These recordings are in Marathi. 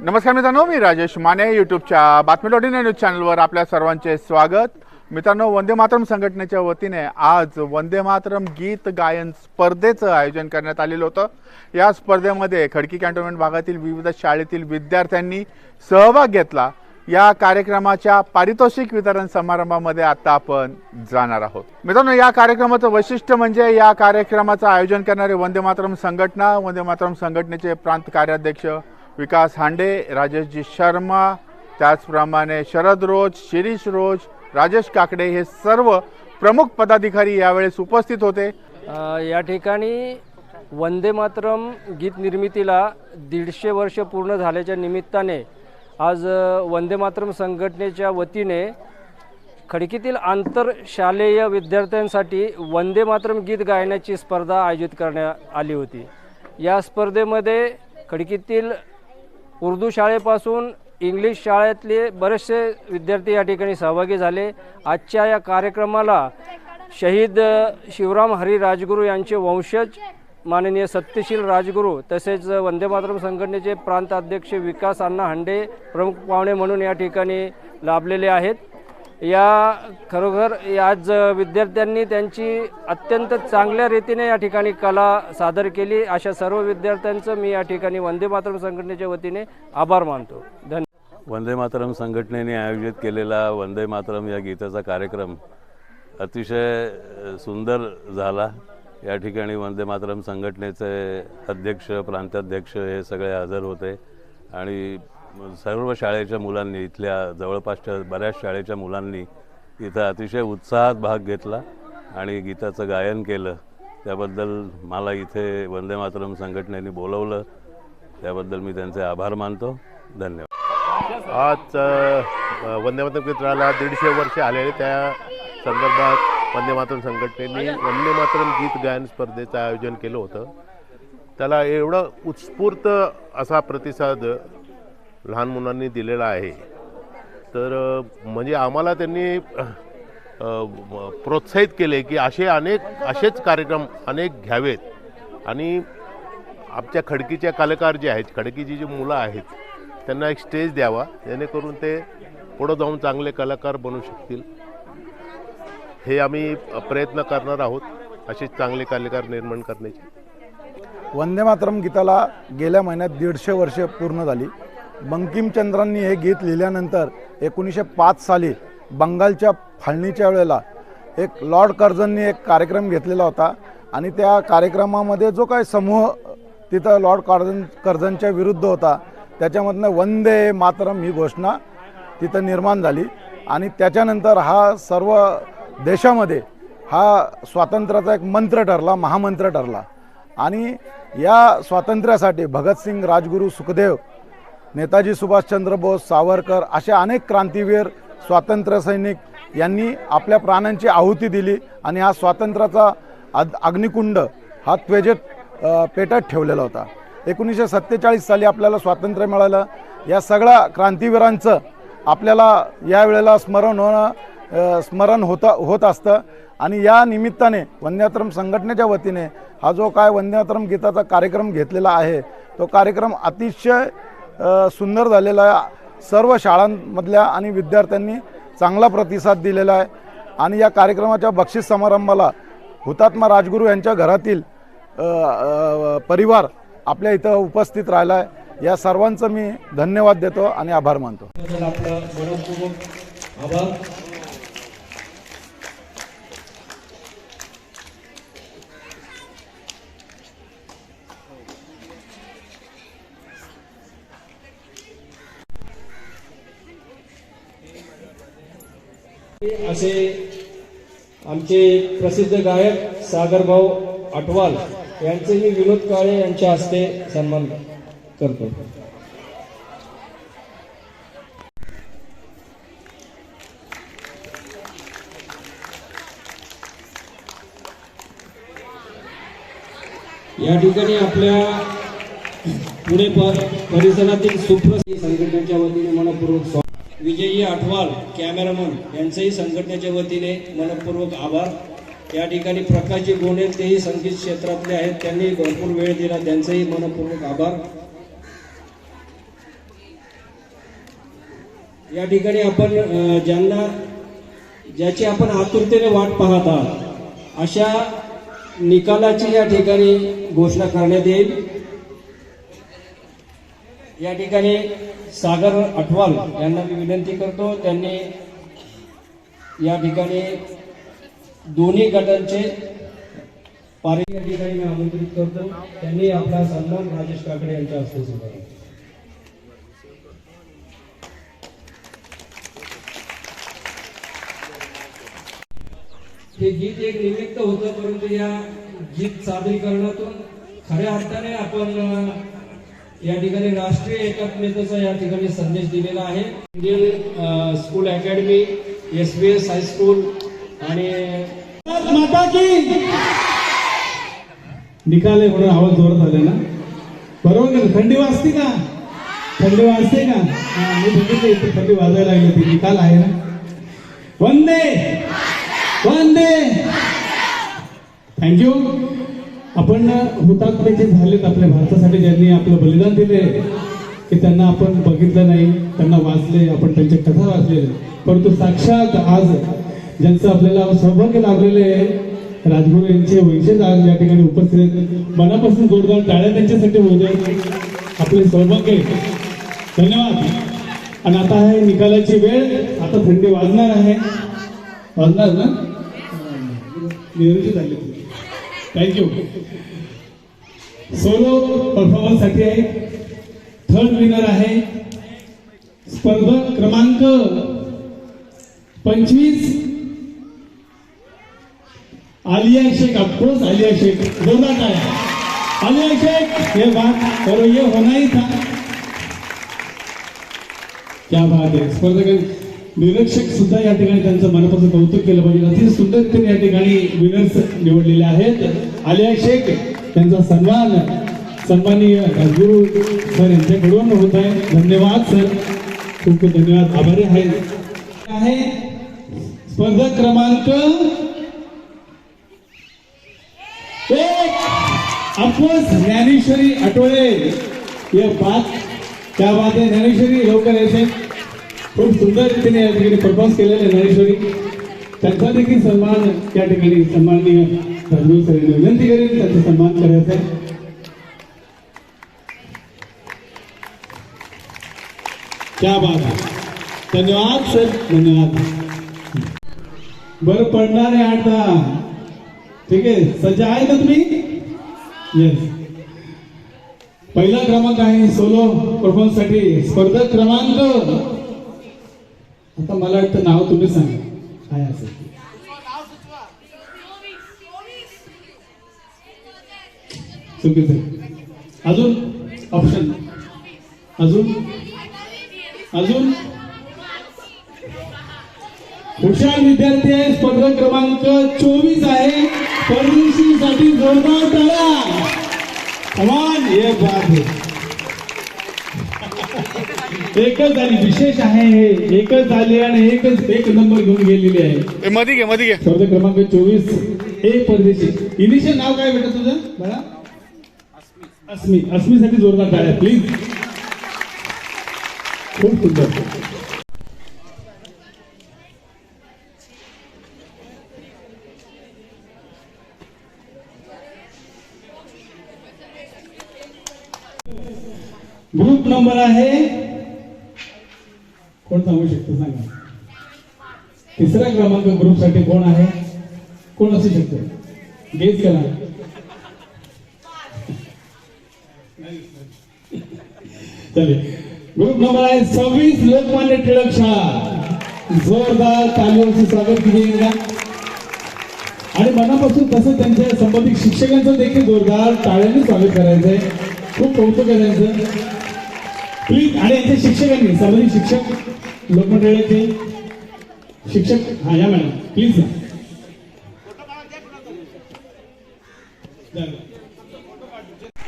नमस्कार मित्रांनो, मी राजेश माने यूट्यूबच्या बातमी.इन न्यूज चॅनलवर आपल्या सर्वांचे स्वागत। मित्रांनो, वंदे मातरम संघटनेच्या वतीने आज वंदे मातरम गीत गायन स्पर्धेचं आयोजन करण्यात आलेलं होतं। या स्पर्धेमध्ये खडकी कॅन्टोन्मेंट भागातील विविध शाळेतील विद्यार्थ्यांनी सहभाग घेतला। या कार्यक्रमाच्या पारितोषिक वितरण समारंभामध्ये आता आपण जाणार आहोत। मित्रांनो, या कार्यक्रमाचं वैशिष्ट्य म्हणजे या कार्यक्रमाचं आयोजन करणारे वंदे मातरम संघटना, वंदे मातरम संघटनेचे प्रांत कार्याध्यक्ष विकास हांडे, राजेशजी शर्मा, त्याचप्रमाणे शरद रोज, शिरीष रोज, राजेश काकडे हे सर्व प्रमुख पदाधिकारी यावेळेस उपस्थित होते। या ठिकाणी वंदे मातरम गीत निर्मितीला 150 वर्ष पूर्ण झाल्याच्या निमित्ताने आज वंदे मातरम संघटनेच्या वतीने खडकीतील आंतरशालेय विद्यार्थ्यांसाठी वंदे मातरम गीत गायनाची स्पर्धा आयोजित करण्यात आली होती। या स्पर्धेमध्ये खडकीतील उर्दू शाळेपासून इंग्लिश शाळेतले बरेचसे विद्यार्थी या ठिकाणी सहभागी झाले। आजच्या या कार्यक्रमाला शहीद शिवराम हरी राजगुरू यांचे वंशज माननीय सत्यशील राजगुरू तसेच वंदे मातरम संघटनेचे प्रांत अध्यक्ष विकास अण्णा हांडे प्रमुख पाहुणे म्हणून या ठिकाणी लाभलेले आहेत। या खरोखर आज विद्यार्थ्यांनी त्यांची अत्यंत चांगल्या रीतीने या ठिकाणी कला सादर केली। अशा सर्व विद्यार्थ्यांचं मी या ठिकाणी वंदे मातरम संघटनेच्या वतीने आभार मानतो। धन्यवाद। वंदे मातरम संघटनेने आयोजित केलेला वंदे मातरम या गीताचा कार्यक्रम अतिशय सुंदर झाला। या ठिकाणी वंदे मातरम संघटनेचे अध्यक्ष, प्रांताध्यक्ष हे सगळे हजर होते आणि सर्व शाळेच्या मुलांनी, इथल्या जवळपासच्या बऱ्याच शाळेच्या मुलांनी इथं अतिशय उत्साहात भाग घेतला आणि गीताचं गायन केलं। त्याबद्दल मला इथे वंदे मातरम संघटनेने बोलवलं, त्याबद्दल मी त्यांचे आभार मानतो। धन्यवाद। आज वंदे मातरम गीताला 150 वर्ष आलेले, त्या संदर्भात वंदे मातरम संघटनेने वंदे मातरम गीत गायन स्पर्धेचं आयोजन केलं होतं। त्याला एवढा उत्स्फूर्त असा प्रतिसाद लहान मुलांनी दिलेला आहे, तर म्हणजे आम्हाला त्यांनी प्रोत्साहित केले की असेच कार्यक्रम अनेक घ्यावेत आणि आमच्या खडकीच्या कलाकार जे आहेत, खडकीची जी मुलं आहेत त्यांना एक स्टेज द्यावा, जेणेकरून ते पुढे जाऊन चांगले कलाकार बनू शकतील। हे आम्ही प्रयत्न करणार आहोत, असे चांगले कलाकार निर्माण करण्याचे। वंदे मातरम गीताला गेल्या महिन्यात 150 वर्ष पूर्ण झाली। बंकिमचंद्रांनी हे गीत लिहिल्यानंतर 1905 साली बंगालच्या फाळणीच्या वेळेला एक लॉर्ड कर्झननी एक कार्यक्रम घेतलेला होता आणि त्या कार्यक्रमामध्ये जो काही समूह तिथं लॉर्ड कर्झनच्या विरुद्ध होता, त्याच्यामधनं वंदे मातरम ही घोषणा तिथं निर्माण झाली आणि त्याच्यानंतर हा सर्व देशामध्ये हा स्वातंत्र्याचा एक मंत्र ठरला, महामंत्र ठरला। आणि या स्वातंत्र्यासाठी भगतसिंग, राजगुरू, सुखदेव, नेताजी सुभाषचंद्र बोस, सावरकर असे अनेक क्रांतीवीर स्वातंत्र्य सैनिक यांनी आपल्या प्राणांची आहुती दिली आणि हा स्वातंत्र्याचा अग्निकुंड हा त्वेजेत पेटत ठेवलेला होता। 1947 साली आपल्याला स्वातंत्र्य मिळालं। या सगळ्या क्रांतीवीरांचं आपल्याला यावेळेला स्मरण होत असतं आणि या निमित्ताने वंदे मातरम संघटनेच्या वतीने हा जो काय वंदे मातरम गीताचा कार्यक्रम घेतलेला आहे, तो कार्यक्रम अतिशय सुंदर झालेला आहे। सर्व शाळांमधल्या आणि विद्यार्थ्यांनी चांगला प्रतिसाद दिलेला आहे आणि या कार्यक्रमाच्या बक्षीस समारंभाला हुतात्मा राजगुरू यांच्या घरातील परिवार आपल्या इथं उपस्थित राहिला आहे। या सर्वांचं मी धन्यवाद देतो आणि आभार मानतो। असे आमचे प्रसिद्ध गायक सागरभाऊ अटवाल यांचेही विनोद काळे यांच्या हस्ते सन्मान करतो। या ठिकाणी आपल्या पुणे परिसरातील सुप्रसिद्ध संघटनेच्या वतीने मनपूर्वक विजयी अटवाल कॅमेरामन यांचेही संघटनेच्या वतीने मनपूर्वक आभार। या ठिकाणी प्रकाशजी गोणे तेही संगीत क्षेत्रातले आहेत, त्यांनी भरपूर वेळ दिला, त्यांचेही मनपूर्वक आभार। या ठिकाणी आपण ज्याची आपण आतुरतेने वाट पाहत आहात अशा निकालाची या ठिकाणी घोषणा करण्यात येईल. या ठिकाणी सागर अठवाल यांना मी विनंती करतो, त्यांनी या ठिकाणी दोन्ही गटांचे पारित या ठिकाणी मी आमंत्रित करतो. त्यांनी आपला सन्मान राजेश काकडे यांच्या हस्ते स्वीकारला. हे गीत एक निमित्त होतं, परंतु या गीत सादरीकरणातून खऱ्या अर्थाने आपण या ठिकाणी राष्ट्रीय एकात्मतेचा या ठिकाणी संदेश दिलेला आहे. Indian school academy, SBS high school आणि माता की निकाल आहे म्हणून आवाज जोरात आले ना, बरोबर ना? थंडी वाजते का? थंडी वाजते का? मी बघितलं इथे थंडी वाजायला लागली ती. निकाल आहे ना. वंदे वंदे. थँक्यू. आपण हुतात्मे जे झालेत आपल्या भारतासाठी, ज्यांनी आपलं बलिदान दिले, की त्यांना आपण बघितलं नाही, त्यांना वाचले, आपण त्यांच्या कथा वाचलेले, परंतु साक्षात आज ज्यांचं आपल्याला सौभाग्य लाभलेले आहे, राजगुरू यांचे वंशज आज या ठिकाणी उपस्थित आहेत. मनापासून जोरदार टाळ्या त्यांच्यासाठी होऊ दे. आपले सौभाग्य. धन्यवाद. आणि आता आहे निकालाची वेळ. आता थंडी वाजणार आहे. वाजणार ना? निरोजी झाले. थँक्यू. सोलो परफॉर्मन्स साठी आहे. थर्ड विनर आहे स्पर्धक क्रमांक 25 आलिया शेख. ऑफकोर्स आलिया शेख. जोरदार टाळ्या. आलिया शेख, ये बात और ये होना ही था. क्या बात आहे. स्पर्धक निरीक्षक सुद्धा या ठिकाणी त्यांचं मनापासून कौतुक केलं पाहिजे. अतिशय सुंदर रीतीने या ठिकाणी विनर्स निवडलेले आहेत. आलिया शेख त्यांचा सन्माननीय राजगुरू सर यांच्याकडून होत आहे. धन्यवाद सर, खूप खूप धन्यवाद. आभारी आहे. स्पर्धक क्रमांक 1 अफकोर्स ज्ञानेश्वरी आठवले. ये बात, क्या बात आहे. ज्ञानेश्वरी लवकर यायचे. खूप सुंदर रीतीने या ठिकाणी परफॉर्मन्स केलेले ज्ञानेश्वरी, त्यांचा देखील सन्मान या ठिकाणी सन्माननीय राजगुरू सर यांनी विनंती करेल त्यांचा सन्मान करायचा आहे. क्या बात आहे. धन्यवाद सर, धन्यवाद. बरं पडणार आहे आता. ठीक आहे, सज्ज आहे ना तुम्ही? येस. पहिला क्रमांक आहे सोलो परफॉर्मन्स साठी स्पर्धक क्रमांक, आता मला वाटतं नाव तुम्ही सांगा काय असेल. चुकीचं. अजून ऑप्शन, अजून हुशार विद्यार्थी आहे. स्पर्धक क्रमांक 24 आहे. परदेशीसाठी जोरदार टाळ्या. कमान. ये बात आहे. एकच झाली. विशेष आहे हे, एकच झाली आणि एक नंबर घेऊन गेलेली आहे. मध्ये घे. स्पर्धक क्रमांक 24 हे परदेशी. इनिशियल नाव काय बेटा तुझं बघा? अस्मी. अस्मीसाठी जोरदार टाळ्या प्लीज. खूप सुंदर. ग्रुप नंबर आहे, कोण सांगू शकतो सांगा? तिसरा क्रमांक ग्रुप साठी कोण आहे? कोण असू शकतो? गेस करा. चले. ग्रुप नंबर आहे 26 लोकमान्य टिळक शाळा. जोरदार तालियों से स्वागत कीजिएगा. आणि मनापासून तसं त्यांच्या संबंधित शिक्षकांचं देखील जोरदार टाळ्यांनी स्वागत करायचं आहे. खूप कौतुक आहे त्यांचं प्लीज. आणि यांच्या शिक्षकांनी, संबंधित शिक्षक लोकमान्य टिळकचे शिक्षक, हा या मॅडम प्लीज.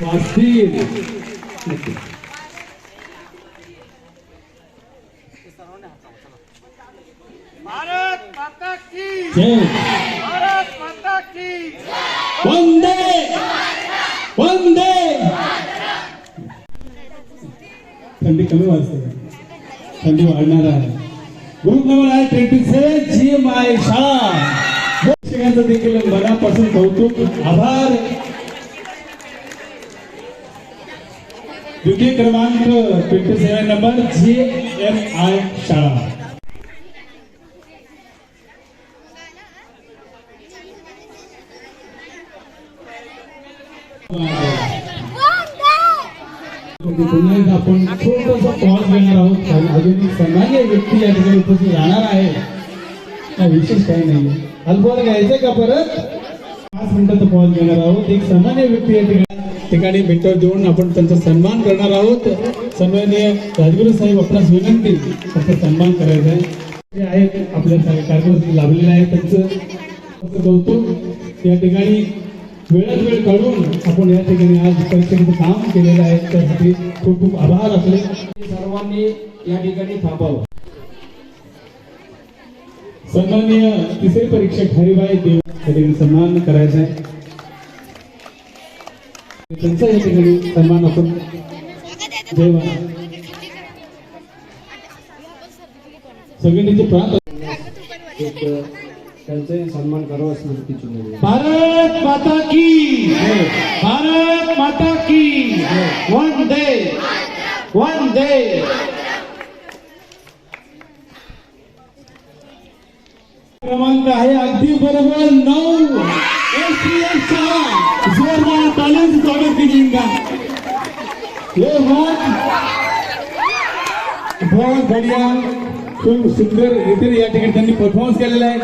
वाचतील. भारत माता की जय. भारत माता की वंदे वंदे. थंडी कमी वाजते. संधी वाढणार आहे. ग्रुप नंबर आहे 27 GMI शाळा. शिक्षकांचं देखील मनापासून कौतुक, आभार. द्वितीय क्रमांक 27 नंबर GMI शाळा. पुन्हा एकदा आपण छोटासा पॉज घेणार आहोत. कारण अजून सन्मान्य व्यक्ती या ठिकाणी उपस्थित राहणार आहे. काय विशेष काही नाही. अल्पवार घ्यायचं का परत 5 मिनिटाचा पॉज घेणार आहोत. एक सामान्य व्यक्ती या ठिकाणी भेट देऊन आपण त्यांचा सन्मान करणार आहोत. सन्माननीय राजगुरू साहेब आपणास विनंती त्यांचा सन्मान करायचा आहे. जे आहेत आपल्या कार्यक्रमासाठी लाभलेले आहेत त्यांचं कौतुक. या ठिकाणी वेळात वेळ काढून आपण या ठिकाणी आज परीक्षेचं काम केलेलं आहे. त्यासाठी खूप खूप आभार आपले. सर्वांनी या ठिकाणी थांबावं. सन्माननीय तिसरे परीक्षक हरिभाई देव या ठिकाणी सन्मान करायचा आहे. त्यांचा या ठिकाणी सन्मान आपण देवा सगळ्यांचे प्रांत त्यांचाही सन्मान करावा स्मृतीची मुळे. भारत माता की भारत माता की वंदे वंदे. क्रमांक आहे अगदी बरोबर 9. जोरदार तालियों से स्वागत कीजिएगा. ये बहुत बढ़िया, खूप सुंदर रीतीने या ठिकाणी त्यांनी परफॉर्मन्स केलेला आहे.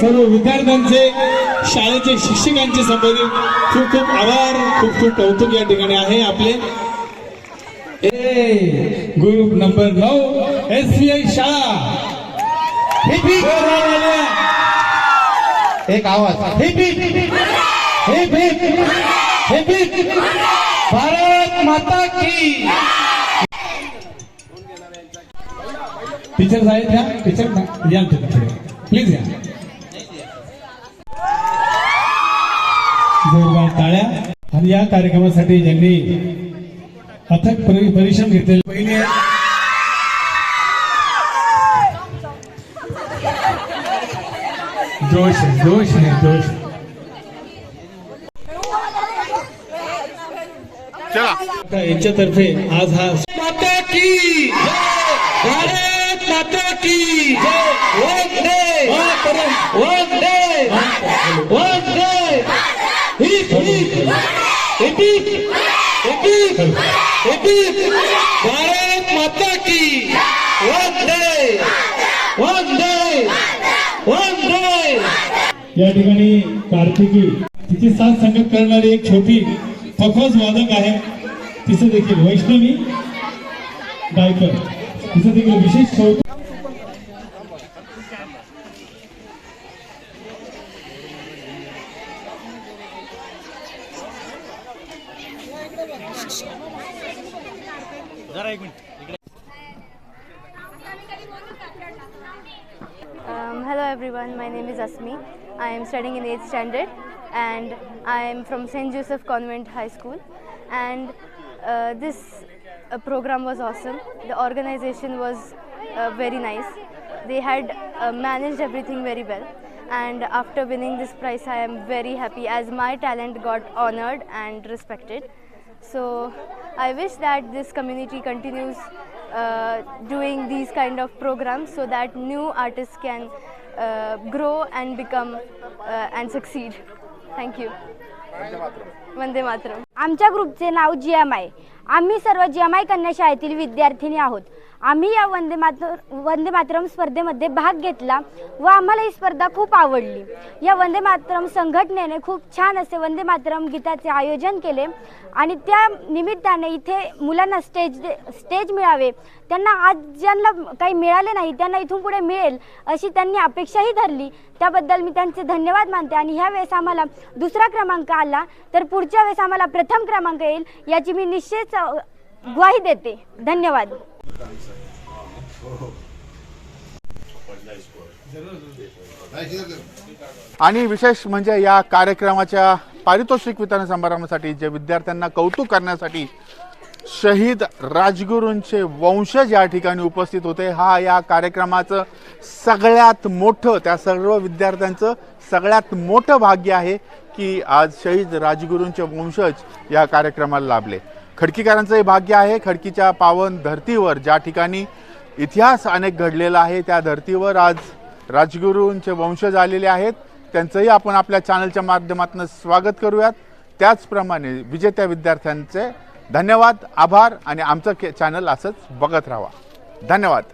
सर्व विद्यार्थ्यांचे, शाळेचे शिक्षकांचे संबंधित खूप खूप आभार, खूप खूप कौतुक या ठिकाणी आहे आपले. ग्रुप नंबर 9 SBI शाळा. एक आवाज भारत माता की. टीचर्स आहेत का? टीचर या प्लीज या. जोरदार टाळ्या. आणि या कार्यक्रमासाठी ज्यांनी अथक परिश्रम घेतलेले पहिले जोश है. यांच्यातर्फे आज हा माता की भारत माता की Vande Vande Vande. Heap heap heap heap. Bharat माता की वंदे वंदे वंदे. या ठिकाणी कार्तिकी तिची साथ संगत करणारी एक छोटी पखवाज वादक आहे. तिचं देखील वैष्णवी गायकर, तिचं देखील विशेष कौतुक. Hello everyone, my name is Asmi. I am studying in 8th standard and I am from St. Joseph Convent High School, and this program was awesome. The organization was very nice. They had managed everything very well, and after winning this prize I am very happy as my talent got honored and respected. So I wish that this community continues doing these kind of programs so that new artists can grow and become and succeed. Thank you. Vande Mataram. आमच्या ग्रुपचे नाव GMI. आम्ही सर्व GMI कन्या शाळेतील विद्यार्थिनी आहोत. आम्ही या वंदे मातरम स्पर्धेमध्ये भाग घेतला व आम्हाला ही स्पर्धा खूप आवडली. या वंदे मातरम संघटनेने खूप छान असे वंदे मातरम गीताचे आयोजन केले आणि त्या निमित्ताने इथे मुलांना स्टेज मिळावे, त्यांना आज ज्यांना काही मिळाले नाही त्यांना इथून पुढे मिळेल अशी त्यांनी अपेक्षाही धरली. त्याबद्दल मी त्यांचे धन्यवाद मानते. आणि ह्या वेळेस आम्हाला दुसरा क्रमांक आला तर पुढच्या वेळेस आम्हाला प्रथम क्रमांक येईल याची मी निश्चित ग्वाही देते. धन्यवाद. आणि विशेष म्हणजे या कार्यक्रमाच्या पारितोषिक वितरण समारंभासाठी जे विद्यार्थ्यांना कौतुक करण्यासाठी शहीद राजगुरूंचे वंशज या ठिकाणी उपस्थित होते। हा या कार्यक्रमाचं सगळ्यात मोठं, त्या सर्व विद्यार्थ्यांचं सगळ्यात मोठं भाग्य आहे की आज शहीद राजगुरूंचे वंशज या कार्यक्रमाला लाभले। खडकीकरांचं हे भाग्य आहे। खडकीच्या पावन धर्तीवर ज्या ठिकाणी इतिहास अनेक घडलेला आहे, त्या धर्तीवर आज राजगुरूंचे वंशज आलेले आहेत। त्यांचंही आपण आपल्या चॅनलच्या माध्यमातून स्वागत करूयात। त्याचप्रमाणे विजेत्या विद्यार्थ्यांचे धन्यवाद, आभार आणि आमचं चॅनल असंच बघत राहा। धन्यवाद।